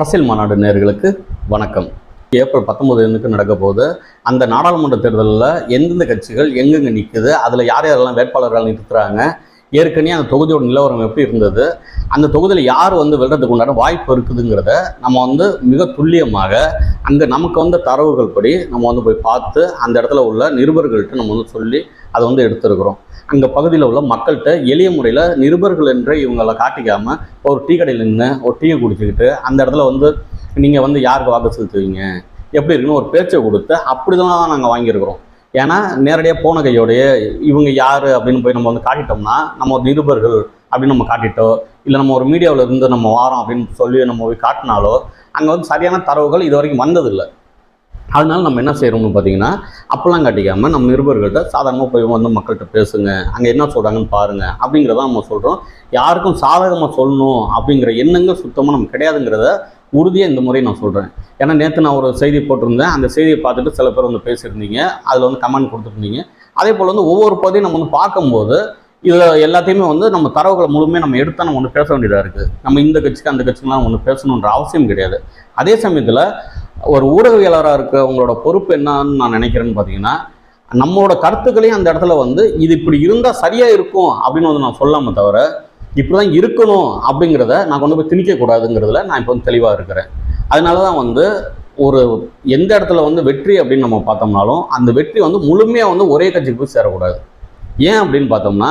அரசியல் மாநாடு நேயர்களுக்கு வணக்கம். ஏப்ரல் 19 நடக்க போது அந்த நாடாளுமன்ற தேர்தலில் எந்தெந்த கட்சிகள் எங்கெங்கே நிற்குது, அதில் யார் யாரெல்லாம் வேட்பாளர்கள் நிறுத்துறாங்க, ஏற்கனவே அந்த தொகுதியோட நிலவரம் எப்படி இருந்தது, அந்த தொகுதியில் யார் வெல்றதுக்கு உண்டான வாய்ப்பு இருக்குதுங்கிறத நம்ம மிக துல்லியமாக அங்கே நமக்கு தரவுகள் படி நம்ம போய் பார்த்து அந்த இடத்துல உள்ள நிருபர்கள்ட்ட நம்ம சொல்லி அதை எடுத்துருக்குறோம். அங்கே பகுதியில் உள்ள மக்கள்கிட்ட எளிய முறையில் நிருபர்கள் என்று இவங்களை காட்டிக்காமல் ஒரு டீ கடையில் நின்று ஒரு டீயை குடிச்சிக்கிட்டு அந்த இடத்துல நீங்கள் யாருக்கு வாக்கு செலுத்துவீங்க எப்படி இருக்குன்னு ஒரு பேச்சை கொடுத்து அப்படி தான் நாங்கள் வாங்கியிருக்கிறோம். ஏன்னா நேரடியாக போன கையோடைய இவங்க யார் அப்படின்னு போய் நம்ம காட்டிட்டோம்னா நம்ம ஒரு நிருபர்கள் அப்படின்னு நம்ம காட்டிட்டோ இல்லை நம்ம ஒரு மீடியாவில் இருந்து நம்ம வாரோம் அப்படின்னு சொல்லி நம்ம போய் காட்டினாலோ அங்கே சரியான தரவுகள் இது வரைக்கும் வந்ததில்லை. அதனால நம்ம என்ன செய்கிறோம்னு பார்த்தீங்கன்னா அப்போல்லாம் காட்டிக்காமல் நம்ம நிருபர்கள்ட்ட சாதாரணமாக போய் மக்கள்கிட்ட பேசுங்க, அங்கே என்ன சொல்கிறாங்கன்னு பாருங்கள் அப்படிங்கிறத நம்ம சொல்கிறோம். யாருக்கும் சாதகமாக சொல்லணும் அப்படிங்கிற எண்ணங்கள் சுத்தமாக நமக்கு கிடையாதுங்கிறத உறுதியாக இந்த முறை நான் சொல்கிறேன். ஏன்னா நேற்று நான் ஒரு செய்தி போட்டிருந்தேன், அந்த செய்தியை பார்த்துட்டு சில பேர் பேசியிருந்தீங்க, அதில் கமெண்ட் கொடுத்துருந்தீங்க. அதே போல் ஒவ்வொரு பகுதியும் நம்ம பார்க்கும்போது இதில் எல்லாத்தையுமே நம்ம தரவுகளை முழுமையாக நம்ம எடுத்தால் நம்ம பேச வேண்டியதாக இருக்குது. நம்ம இந்த கட்சிக்கு அந்த கட்சிக்கெலாம் பேசணுன்ற அவசியம் கிடையாது. அதே சமயத்தில் ஒரு ஊடகவியலாளராக இருக்க உங்களோட பொறுப்பு என்னன்னு நான் நினைக்கிறேன்னு பார்த்தீங்கன்னா, நம்மளோட கருத்துக்களையும் அந்த இடத்துல இது இப்படி இருந்தால் சரியாக இருக்கும் அப்படின்னு நான் சொல்லாமல் தவிர இப்படி தான் இருக்கணும் அப்படிங்கிறத நான் கொண்டு போய் திணிக்கக்கூடாதுங்கிறதுல நான் இப்போ தெளிவாக இருக்கிறேன். அதனால தான் ஒரு எந்த இடத்துல வெற்றி அப்படின்னு நம்ம பார்த்தோம்னாலும் அந்த வெற்றி முழுமையாக ஒரே கட்சிக்கு போய் சேரக்கூடாது. ஏன் அப்படின்னு பார்த்தோம்னா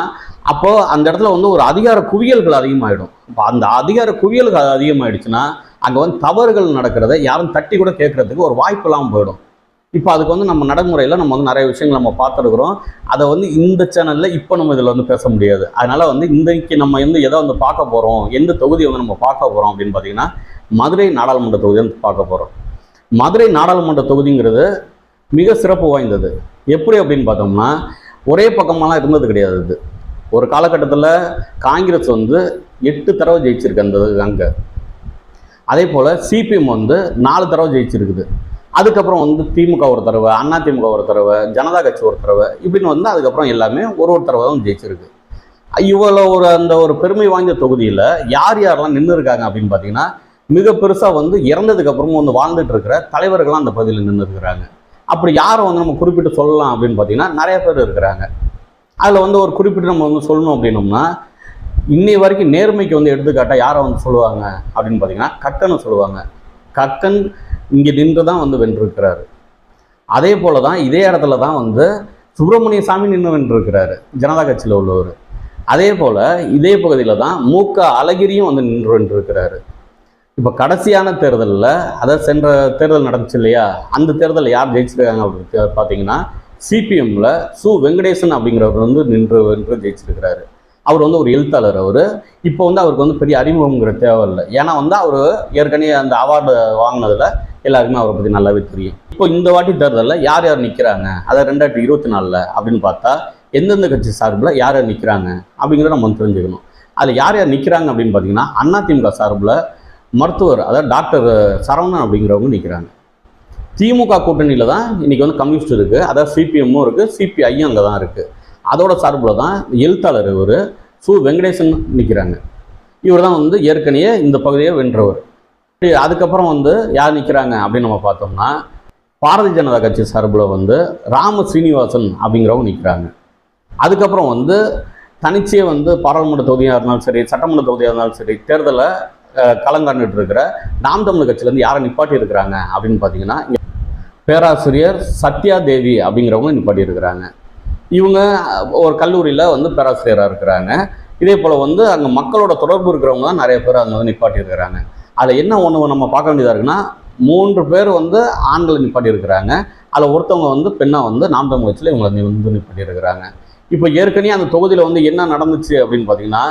அப்போது அந்த இடத்துல ஒரு அதிகார குவியல்கள் அதிகமாகிடும். இப்போ அந்த அதிகார குவியல்கள் அதிகமாகிடுச்சுன்னா அங்கே தவறுகள் நடக்கிறத யாரும் தட்டி கூட கேட்குறதுக்கு ஒரு வாய்ப்பு இல்லாமல் போயிடும். இப்போ அதுக்கு நம்ம நடைமுறையில் நம்ம நிறைய விஷயங்கள் நம்ம பார்த்துருக்குறோம். அதை இந்த சேனலில் இப்போ நம்ம இதில் பேச முடியாது. அதனால் இன்றைக்கு நம்ம எதை பார்க்க போகிறோம், எந்த தொகுதியை நம்ம பார்க்க போகிறோம் அப்படின்னு பார்த்தீங்கன்னா மதுரை நாடாளுமன்ற தொகுதியை பார்க்க போகிறோம். மதுரை நாடாளுமன்ற தொகுதிங்கிறது மிக சிறப்பு வாய்ந்தது. எப்படி அப்படின்னு பார்த்தோம்னா ஒரே பக்கமெல்லாம் இருந்தது கிடையாது. இது ஒரு காலகட்டத்தில் காங்கிரஸ் 8 தடவை ஜெயிச்சிருக்கு அந்த அங்கே. அதே போல் சிபிஎம் 4 தடவை ஜெயிச்சிருக்குது. அதுக்கப்புறம் திமுக ஒரு தடவை, அண்ணா திமுக ஒரு தடவை, ஜனதா கட்சி ஒரு தடவை, இப்படின்னு அதுக்கப்புறம் எல்லாமே ஒரு தடவை தான் ஜெயிச்சிருக்கு. இவ்வளோ ஒரு பெருமை வாய்ந்த தொகுதியில் யார் யாரெல்லாம் நின்று இருக்காங்க அப்படின்னு பார்த்தீங்கன்னா மிக பெருசாக இறந்ததுக்கு அப்புறமும் வாழ்ந்துட்டு இருக்கிற தலைவர்கள்லாம் அந்த பகுதியில் நின்று இருக்கிறாங்க. அப்படி யாரை நம்ம குறிப்பிட்டு சொல்லலாம் அப்படின்னு பார்த்தீங்கன்னா நிறைய பேர் இருக்கிறாங்க. அதில் ஒரு குறிப்பிட்டு நம்ம சொல்லணும் அப்படின்னோம்னா இன்னை வரைக்கும் நேர்மைக்கு எடுத்துக்காட்டால் யாரை சொல்லுவாங்க அப்படின்னு பார்த்தீங்கன்னா கக்கனை சொல்லுவாங்க. கக்கன் இங்கே நின்று தான் வென்றிருக்கிறாரு. அதே போல தான் இதே இடத்துல தான் சுப்பிரமணிய சாமி நின்று வென்றிருக்கிறாரு, ஜனதா கட்சியில் உள்ளவர். அதே போல் இதே பகுதியில் தான் மு.க. அழகிரியும் நின்று வென்றிருக்கிறாரு. இப்போ கடைசியான தேர்தலில் அதாவது சென்ற தேர்தல் நடந்துச்சு இல்லையா, அந்த தேர்தலில் யார் ஜெயிச்சிருக்காங்க அப்படின்னு பார்த்தீங்கன்னா சிபிஎம்மில் சு வெங்கடேசன் அப்படிங்கிறவர் நின்று ஜெயிச்சிருக்கிறாரு. அவர் ஒரு எழுத்தாளர். அவர் இப்போ அவருக்கு பெரிய அறிமுகங்கிற தேவையில்லை. ஏன்னா அவர் ஏற்கனவே அந்த அவார்டு வாங்கினதில் எல்லாருக்குமே அவரை பற்றி நல்லாவே தெரியும். இப்போ இந்த வாட்டி தேர்தலில் யார் யார் நிற்கிறாங்க, அதாவது 2024 அப்படின்னு பார்த்தா எந்தெந்த கட்சி சார்பில் யார் யார் நிற்கிறாங்க அப்படிங்கிறத நம்ம தெரிஞ்சுக்கணும். அதில் யார் யார் நிற்கிறாங்க அப்படின்னு பார்த்தீங்கன்னா அதிமுக சார்பில் மருத்துவர் அதாவது டாக்டர் சரவணன் அப்படிங்கிறவங்க நிற்கிறாங்க. திமுக கூட்டணியில் தான் இன்றைக்கி கம்யூனிஸ்ட் இருக்குது, அதாவது சிபிஎம்மும் இருக்குது, சிபிஐயும் அங்கே தான் இருக்குது. அதோட சார்பில் தான் எழுத்தாளர் இவர் சு வெங்கடேசன் நிற்கிறாங்க. இவர் தான் ஏற்கனவே இந்த பகுதியை வென்றவர். அதுக்கப்புறம் யார் நிற்கிறாங்க அப்படின்னு நம்ம பார்த்தோம்னா பாரதிய ஜனதா கட்சி சார்பில் ராம சீனிவாசன் அப்படிங்கிறவங்க நிற்கிறாங்க. அதுக்கப்புறம் தனிச்சே பாராளுமன்ற தொகுதியாக இருந்தாலும் சரி, சட்டமன்ற தொகுதியாக இருந்தாலும் சரி, தேர்தலை களங்காண்டுட்டு இருக்கிற நாம் தமிழர் கட்சியிலேருந்து யாரை நிப்பாட்டி இருக்கிறாங்க அப்படின்னு பார்த்தீங்கன்னா பேராசிரியர் சத்யா தேவி அப்படிங்கிறவங்க நிப்பாட்டி இருக்கிறாங்க. இவங்க ஒரு கல்லூரியில் பேராசிரியராக இருக்கிறாங்க. இதே போல் அங்கே மக்களோட தொடர்பு இருக்கிறவங்க தான் நிறைய பேர் அங்கே நிப்பாட்டி இருக்கிறாங்க. அதில் என்ன ஒன்று நம்ம பார்க்க வேண்டியதாக இருக்குன்னா 3 பேர் ஆண்களை நிப்பாட்டி இருக்கிறாங்க. அதில் ஒருத்தவங்க பெண்ணாக நாம் தமிழ் கட்சியில் இவங்களை நிப்பாட்டி இருக்கிறாங்க. இப்போ ஏற்கனவே அந்த தொகுதியில் என்ன நடந்துச்சு அப்படின்னு பார்த்தீங்கன்னா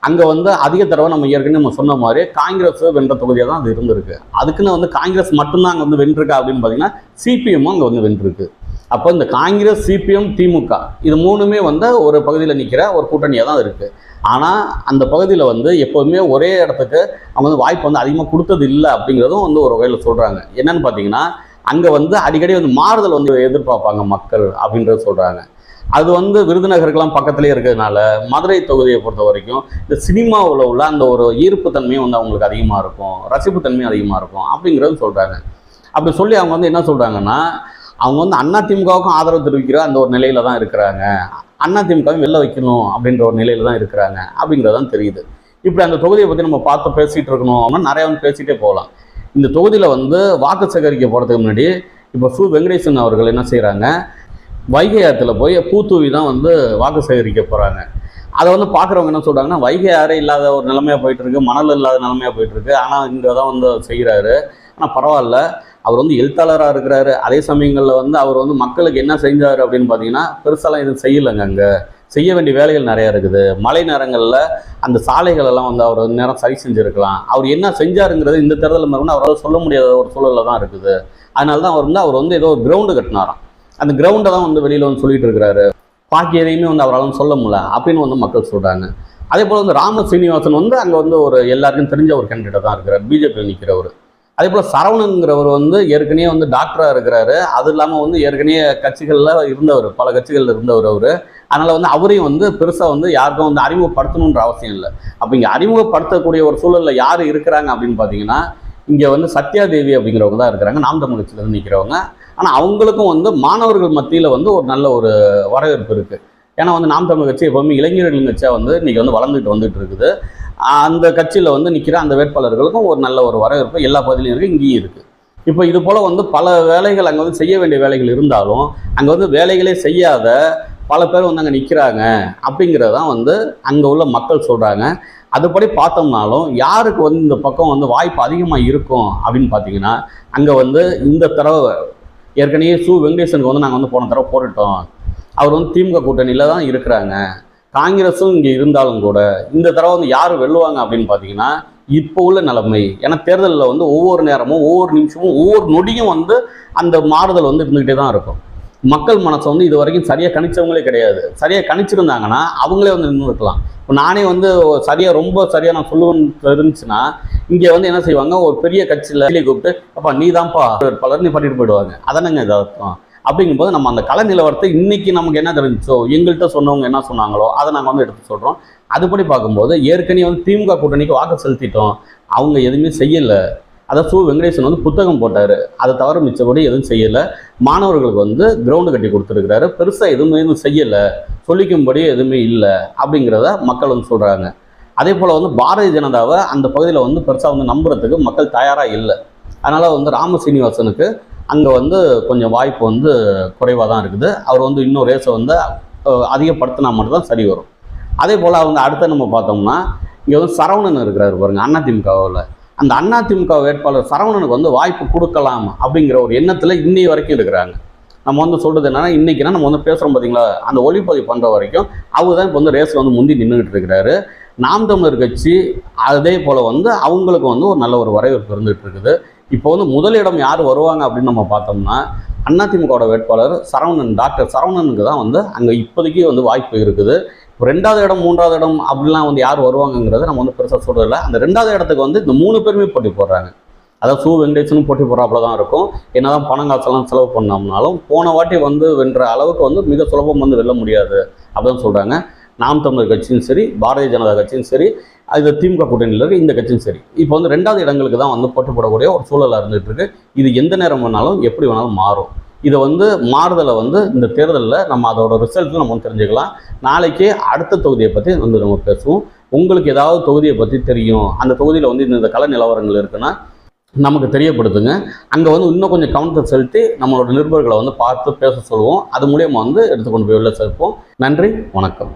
அங்கே அதிக தடவை நம்ம ஏற்கனவே நம்ம சொன்ன மாதிரி காங்கிரஸ் வென்ற தொகுதியாக தான் அது இருந்திருக்கு. அதுக்குன்னு காங்கிரஸ் மட்டும்தான் அங்கே வென்றிருக்கா அப்படின்னு பார்த்தீங்கன்னா சிபிஎம்மும் அங்கே வென்றிருக்கு. அப்போ இந்த காங்கிரஸ், சிபிஎம், திமுக இது 3மே ஒரு பகுதியில் நிற்கிற ஒரு கூட்டணியாக தான் இருக்குது. ஆனால் அந்த பகுதியில் எப்போதுமே ஒரே இடத்துக்கு அவங்க வாய்ப்பு அதிகமாக கொடுத்தது இல்லை அப்படிங்கிறதும் ஒரு வகையில் சொல்கிறாங்க. என்னென்னு பார்த்தீங்கன்னா அங்கே வந்து அடிக்கடி வந்து மாறுதல் வந்து எதிர்பார்ப்பாங்க மக்கள் அப்படின்றத சொல்கிறாங்க. அது வந்து விருதுநகருக்கெல்லாம் பக்கத்துலேயே இருக்கிறதுனால மதுரை தொகுதியை பொறுத்த வரைக்கும் இந்த சினிமாவில் உள்ள அந்த ஒரு ஈர்ப்பு தன்மையும் வந்து அவங்களுக்கு அதிகமாக இருக்கும், ரசிப்பு தன்மையும் அதிகமாக இருக்கும் அப்படிங்கிறது சொல்கிறாங்க. அப்படி சொல்லி அவங்க வந்து என்ன சொல்கிறாங்கன்னா, அவங்க வந்து அதிமுகவுக்கும் ஆதரவு தெரிவிக்கிற அந்த ஒரு நிலையில தான் இருக்கிறாங்க, அதிமுகவும் வெளில வைக்கணும் அப்படின்ற ஒரு நிலையில தான் இருக்கிறாங்க அப்படிங்கிறதான் தெரியுது. இப்படி அந்த தொகுதியை பற்றி நம்ம பார்த்து பேசிகிட்டு இருக்கணும் அப்படின்னா நிறையா வந்து பேசிகிட்டே போகலாம். இந்த தொகுதியில் வந்து வாக்கு சேகரிக்க போகிறதுக்கு முன்னாடி இப்போ சு. வெங்கடேசன் அவர்கள் என்ன செய்கிறாங்க, வைகை ஆற்றுல போய் பூத்தூவி தான் வந்து வாக்கு சேகரிக்க போகிறாங்க. அதை வந்து பார்க்குறவங்க என்ன சொல்கிறாங்கன்னா, வைகை ஆறே இல்லாத ஒரு நிலைமையாக போயிட்டுருக்கு, மணல் இல்லாத நிலைமையாக போயிட்டுருக்கு, ஆனால் இங்கே தான் வந்து செய்கிறாரு. ஆனால் பரவாயில்ல, அவர் வந்து எழுத்தாளராக இருக்கிறாரு. அதே சமயங்களில் வந்து அவர் வந்து மக்களுக்கு என்ன செஞ்சார் அப்படின்னு பார்த்தீங்கன்னா பெருசாலாம் எதுவும் செய்யலைங்க. அங்கே செய்ய வேண்டிய வேலைகள் நிறையா இருக்குது. மழை நேரங்களில் அந்த சாலைகள் எல்லாம் வந்து அவர் நேரம் சரி செஞ்சுருக்கலாம். அவர் என்ன செஞ்சாருங்கிறது இந்த தேர்தலில் வந்து அவரால் சொல்ல முடியாத ஒரு சூழலில் தான் இருக்குது. அதனால தான் அவர் வந்து ஏதோ ஒரு கிரவுண்டு கட்டினாராம். அந்த கிரவுண்டை தான் வந்து வெளியில் வந்து சொல்லிட்டு இருக்கிறாரு. பாக்கி எதையுமே வந்து அவரால் சொல்ல முடியல அப்படின்னு வந்து மக்கள் சொல்கிறாங்க. அதே போல் வந்து ராம சீனிவாசன் வந்து அங்கே வந்து ஒரு எல்லாருக்கும் தெரிஞ்ச ஒரு கேண்டிடேட் தான் இருக்கிறார், பிஜேபியில் நிற்கிறவர். அதே போல் சரவணங்கிறவர் வந்து ஏற்கனவே வந்து டாக்டராக இருக்கிறாரு. அது இல்லாமல் வந்து ஏற்கனவே கட்சிகளில் இருந்தவர், பல கட்சிகளில் இருந்தவர் அவர். அதனால் வந்து அவரையும் வந்து பெருசாக வந்து யாருக்கும் வந்து அறிமுகப்படுத்தணுன்ற அவசியம் இல்லை. அப்போ இங்கே அறிமுகப்படுத்தக்கூடிய ஒரு சூழலில் யார் இருக்கிறாங்க அப்படின்னு பார்த்தீங்கன்னா, இங்கே வந்து சத்யாதேவி அப்படிங்கிறவங்க தான் இருக்கிறாங்க, நாம் தமிழ் கட்சியிலேருந்து நிற்கிறவங்க. ஆனால் அவங்களுக்கும் வந்து மாணவர்கள் மத்தியில் வந்து ஒரு நல்ல ஒரு வரவேற்பு இருக்குது. ஏன்னா வந்து நாம் தமிழ் கட்சி எப்போவுமே இளைஞர்கள் கட்சியாக வந்து இன்றைக்கி வந்து வளர்ந்துட்டு வந்துட்டு இருக்குது. அந்த கட்சியில் வந்து நிற்கிற அந்த வேட்பாளர்களுக்கும் ஒரு நல்ல ஒரு வரவேற்பு எல்லா பகுதியிலும் இருக்குது, இங்கேயும் இருக்குது. இப்போ இது போல் வந்து பல வேலைகள் அங்கே வந்து செய்ய வேண்டிய வேலைகள் இருந்தாலும் அங்கே வந்து வேலைகளே செய்யாத பல பேர் வந்து அங்கே நிற்கிறாங்க அப்படிங்கிறதான் வந்து அங்கே உள்ள மக்கள் சொல்கிறாங்க. அதுபடி பார்த்தோம்னாலும் யாருக்கு வந்து இந்த பக்கம் வந்து வாய்ப்பு அதிகமாக இருக்கும் அப்படின்னு பார்த்தீங்கன்னா, அங்கே வந்து இந்த தடவை ஏற்கனவே சு. வெங்கடேசனுக்கு வந்து நாங்கள் வந்து போன தடவை போட்டுட்டோம், அவர் வந்து திமுக கூட்டணியில் தான் இருக்கிறாங்க, காங்கிரஸும் இங்கே இருந்தாலும் கூட இந்த தடவை வந்து யார் வெல்லுவாங்க அப்படின்னு பார்த்தீங்கன்னா இப்போ உள்ள நிலைமை. ஏன்னா தேர்தலில் வந்து ஒவ்வொரு நேரமும் ஒவ்வொரு நிமிஷமும் ஒவ்வொரு நொடியும் வந்து அந்த மாறுதல் வந்து இருந்துக்கிட்டே தான் இருக்கும். மக்கள் மனசை வந்து இது வரைக்கும் சரியாக கணிச்சவங்களே கிடையாது. சரியாக கணிச்சிருந்தாங்கன்னா அவங்களே வந்து நின்று இருக்கலாம். இப்போ நானே வந்து ரொம்ப சரியாக நான் சொல்லுவேன்னு இருந்துச்சுன்னா இங்கே வந்து என்ன செய்வாங்க, ஒரு பெரிய கட்சியில் கூப்பிட்டு அப்பா நீ தான்ப்பா வேட்பாளர், நீ பண்ணிட்டு போயிடுவாங்க. அதானங்க இது அர்த்தம். அப்படிங்கும்போது நம்ம அந்த கள நிலவரத்தை இன்னைக்கு நமக்கு என்ன தெரிஞ்சிச்சோ, எங்கள்கிட்ட சொன்னவங்க என்ன சொன்னாங்களோ அதை நாங்கள் வந்து எடுத்து சொல்கிறோம். அதுபடி பார்க்கும்போது ஏற்கனவே வந்து திமுக கூட்டணிக்கு வாக்கு செலுத்திட்டோம், அவங்க எதுவுமே செய்யலை. அதை சு. வெங்கடேசன் வந்து புத்தகம் போட்டார், அதை தவிர மிச்சபடி எதுவும் செய்யலை. மாணவர்களுக்கு வந்து கிரவுண்டு கட்டி கொடுத்துருக்கிறாரு, பெருசாக எதுவுமே செய்யலை, சொல்லிக்கும்படி எதுவுமே இல்லை அப்படிங்கிறத மக்கள் வந்து சொல்கிறாங்க. அதே போல் வந்து பாரதிய ஜனதாவை அந்த பகுதியில் வந்து பெருசாக வந்து நம்புறதுக்கு மக்கள் தயாராக இல்லை. அதனால் வந்து ராம சீனிவாசனுக்கு அங்கே வந்து கொஞ்சம் வாய்ப்பு வந்து குறைவாக தான் இருக்குது. அவர் வந்து இன்னும் ரேஸை வந்து அதிகப்படுத்தினா மட்டும்தான் சரி வரும். அதே போல் அவங்க அடுத்த நம்ம பார்த்தோம்னா இங்கே வந்து சரவணன் இருக்கிறாரு பாருங்க, அதிமுகவில். அந்த அதிமுக வேட்பாளர் சரவணனுக்கு வந்து வாய்ப்பு கொடுக்கலாம் அப்படிங்கிற ஒரு எண்ணத்தில் இன்னை வரைக்கும் இருக்கிறாங்க. நம்ம வந்து சொல்கிறது என்னன்னா, இன்றைக்கினா நம்ம வந்து பேசுகிறோம் பார்த்தீங்களா, அந்த ஒளிப்பதிவு பண்ணுற வரைக்கும் அவர் தான் இப்போ வந்து ரேஸில் வந்து முந்தி நின்றுக்கிட்டு இருக்கிறாரு. நாம் தமிழர் கட்சி அதே போல் வந்து அவங்களுக்கு வந்து ஒரு நல்ல ஒரு வரவேற்பு இருந்துகிட்டு இருக்குது. இப்போ வந்து முதலிடம் யார் வருவாங்க அப்படின்னு நம்ம பார்த்தோம்னா அதிமுகவோட வேட்பாளர் சரவணன், டாக்டர் சரவணனுக்கு தான் வந்து அங்கே இப்போதைக்கு வந்து வாய்ப்பு இருக்குது. இப்போ 2வது இடம் 3வது இடம் அப்படிலாம் வந்து யார் வருவாங்கங்கிறத நம்ம வந்து பெருசாக சொல்கிறதில்ல. அந்த 2வது இடத்துக்கு வந்து இந்த 3 பேருமே போட்டி போடுறாங்க. அதாவது சு. வெங்கடேசனும் போட்டி போடுறாப்புல தான் இருக்கும். என்னதான் பணம் காசெல்லாம் செலவு பண்ணோம்னாலும் போன வாட்டி வந்து வென்ற அளவுக்கு வந்து மிக சுலபம் வந்து வெல்ல முடியாது அப்படின்னு சொல்கிறாங்க. நாம் தமிழர் கட்சியும் சரி, பாரதிய ஜனதா கட்சியும் சரி, அது திமுக கூட்டணியில் இருக்க இந்த கட்சியும் சரி, இப்போ வந்து 2வது இடங்களுக்கு தான் வந்து போட்டி போடக்கூடிய ஒரு சூழலாக இருந்துகிட்டு இருக்கு. இது எந்த நேரம் வேணாலும் எப்படி வேணாலும் மாறும். இதை வந்து மாறுதலை வந்து இந்த தேர்தலில் நம்ம அதோட ரிசல்ட்டில் நம்ம வந்து தெரிஞ்சுக்கலாம். நாளைக்கே அடுத்த தொகுதியை பற்றி வந்து நம்ம பேசுவோம். உங்களுக்கு ஏதாவது தொகுதியை பற்றி தெரியும், அந்த தொகுதியில் வந்து இந்த கள நிலவரங்கள் இருக்குன்னா நமக்கு தெரியப்படுத்துங்க. அங்கே வந்து இன்னும் கொஞ்சம் கவனத்தை செலுத்தி நம்மளோட நிருபர்களை வந்து பார்த்து பேச சொல்லுவோம். அது மூலியமாக வந்து எடுத்துக்கொண்டு போய் வெளில சேர்ப்போம். நன்றி, வணக்கம்.